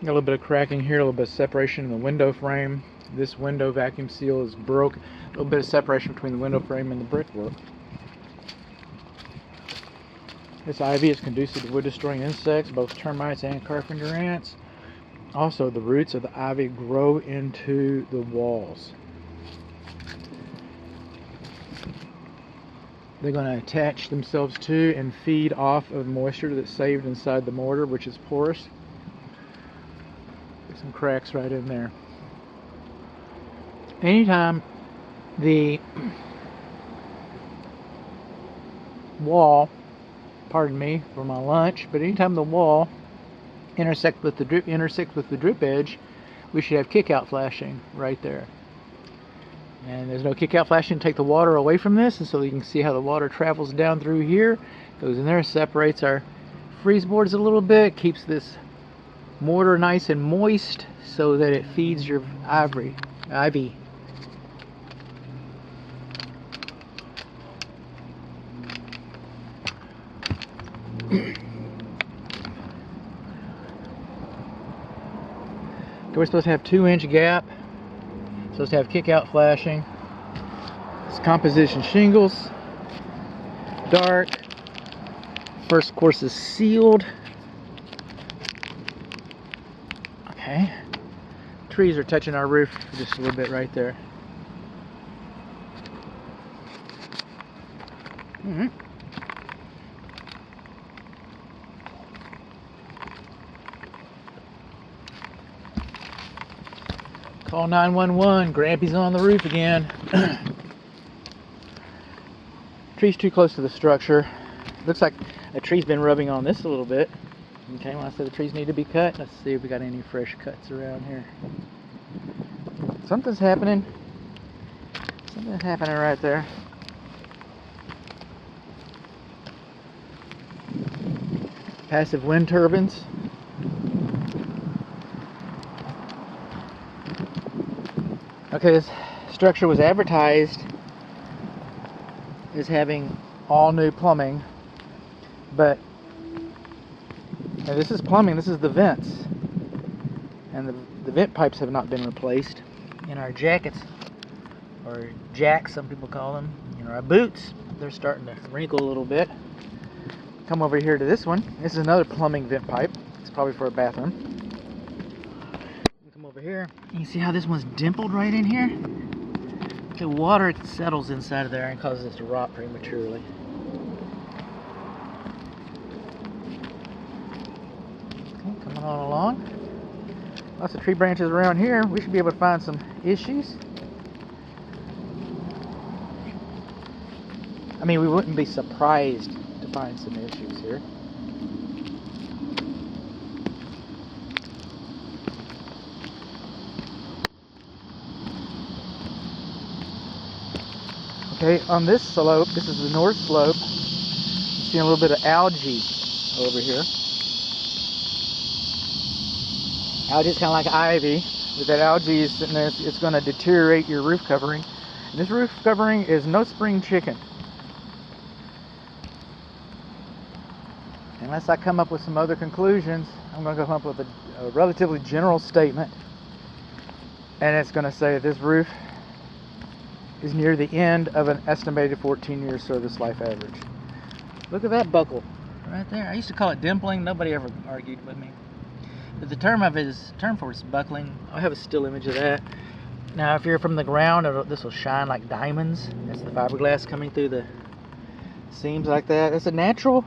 Got a little bit of cracking here, a little bit of separation in the window frame. This window vacuum seal is broke. A little bit of separation between the window frame and the brickwork. This ivy is conducive to wood destroying insects, both termites and carpenter ants. Also, the roots of the ivy grow into the walls. They're going to attach themselves to and feed off of moisture that's saved inside the mortar, which is porous. There's some cracks right in there. Anytime the wall, pardon me for my lunch, but anytime the wall intersects with the drip edge, we should have kick-out flashing right there. And there's no kick-out flashing to take the water away from this, and so you can see how the water travels down through here, goes in there, separates our freeze boards a little bit, keeps this mortar nice and moist so that it feeds your ivy. We're supposed to have 2-inch gap. Supposed to have kick-out flashing. It's composition shingles. Dark. First course is sealed. Okay. Trees are touching our roof just a little bit right there. Call 911. Grampy's on the roof again. Tree's too close to the structure. Looks like a tree's been rubbing on this a little bit. Okay, when I said the trees need to be cut, let's see if we got any fresh cuts around here. Something's happening. Something's happening right there. Passive wind turbines. Okay, this structure was advertised as having all new plumbing, but this is plumbing, this is the vents, and the vent pipes have not been replaced. In our jackets, or jacks some people call them, in our boots, they're starting to wrinkle a little bit. Come over here to this one. This is another plumbing vent pipe. It's probably for a bathroom. Come over here. You can see how this one's dimpled right in here? Okay, water settles inside of there and causes it to rot prematurely. Okay, coming on along. Lots of tree branches around here. We should be able to find some issues. I mean, we wouldn't be surprised to find some issues here. Okay, on this slope, this is the north slope, you see a little bit of algae over here. Algae is kind of like ivy. If that algae is sitting there, it's going to deteriorate your roof covering. And this roof covering is no spring chicken. Unless I come up with some other conclusions, I'm going to come up with a relatively general statement. And it's going to say this roof is near the end of an estimated 14-year service life average. Look at that buckle right there. I used to call it dimpling. Nobody ever argued with me. But the term for it is buckling. I'll have a still image of that. Now, if you're from the ground, this will shine like diamonds. That's the fiberglass coming through the seams like that. It's a natural.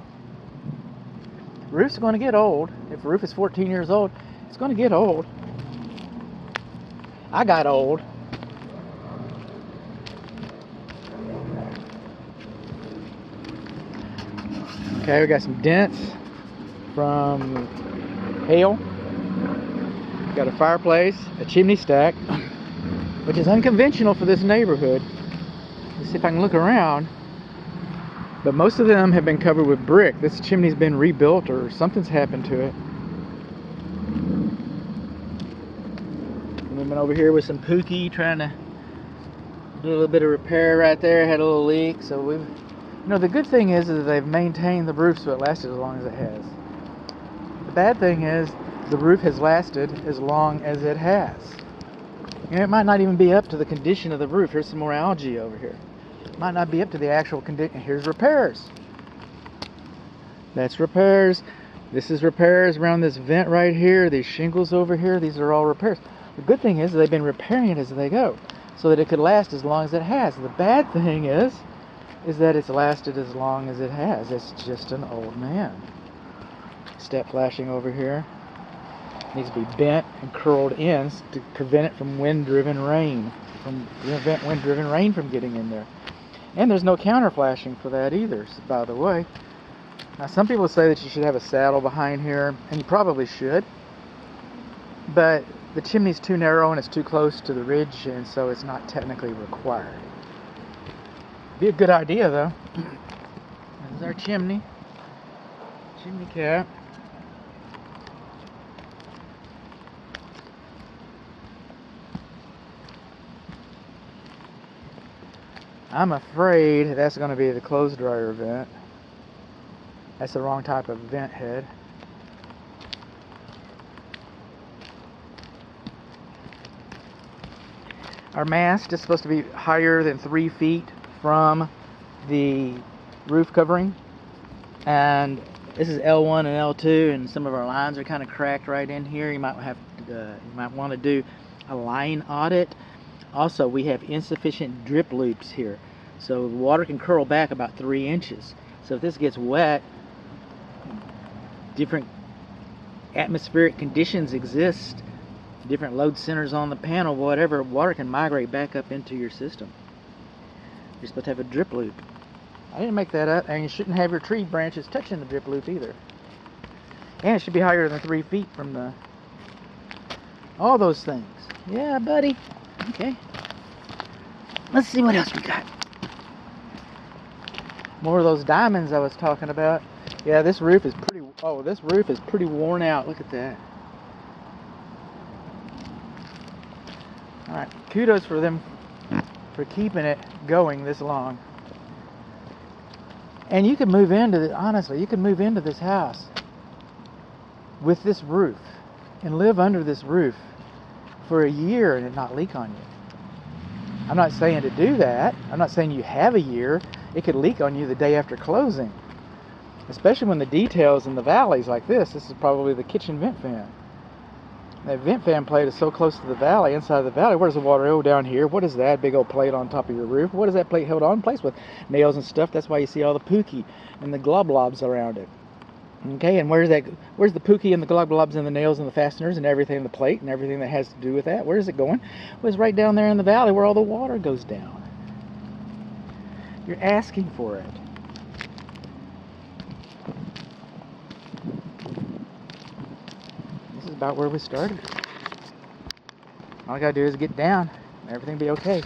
Roof's going to get old. If a roof is 14 years old, it's going to get old. I got old. Okay, we got some dents from hail. We got a fireplace, a chimney stack, which is unconventional for this neighborhood. Let's see if I can look around. But most of them have been covered with brick. This chimney's been rebuilt or something's happened to it. And we've been over here with some Pookie trying to do a little bit of repair right there. Had a little leak, so we've... You know, the good thing is that they've maintained the roof so it lasted as long as it has. The bad thing is the roof has lasted as long as it has. And it might not even be up to the condition of the roof. Here's some more algae over here. It might not be up to the actual condition. Here's repairs. That's repairs. This is repairs around this vent right here. These shingles over here, these are all repairs. The good thing is they've been repairing it as they go, so that it could last as long as it has. The bad thing is that it's lasted as long as it has. It's just an old man. Step flashing over here. Needs to be bent and curled in to prevent it from wind-driven rain. Prevent wind-driven rain from getting in there. And there's no counter flashing for that either, by the way. Now, some people say that you should have a saddle behind here, and you probably should. But the chimney's too narrow and it's too close to the ridge, and so it's not technically required. Be a good idea, though. This is our chimney. Chimney cap. I'm afraid that's going to be the clothes dryer vent. That's the wrong type of vent head. Our mast is supposed to be higher than 3 feet from the roof covering. And this is L1 and L2, and some of our lines are kind of cracked right in here. You might want to do a line audit. Also, we have insufficient drip loops here, so the water can curl back about 3 inches. So if this gets wet, different atmospheric conditions exist, different load centers on the panel, whatever, water can migrate back up into your system. You're supposed to have a drip loop. I didn't make that up, and you shouldn't have your tree branches touching the drip loop either. And it should be higher than 3 feet from the... all those things. Yeah, buddy. Okay. Let's see what else we got. More of those diamonds I was talking about. Yeah, this roof is pretty... oh, this roof is pretty worn out. Look at that. Alright, kudos for them for keeping it going this long. And you could move into the... honestly, you could move into this house with this roof and live under this roof for a year and it not leak on you. I'm not saying to do that. I'm not saying you have a year. It could leak on you the day after closing. Especially when the details in the valleys like this. This is probably the kitchen vent fan. That vent fan plate is so close to the valley, inside the valley. Where does the water go? Down here. What is that big old plate on top of your roof? What is that plate held on in place with? Nails and stuff. That's why you see all the pookie and the glob-lobs around it. Okay, and where's that? Where's the pookie and the glob-lobs and the nails and the fasteners and everything in the plate and everything that has to do with that? Where is it going? Well, it's right down there in the valley where all the water goes down. You're asking for it. This is about where we started. All I gotta do is get down and everything will be okay.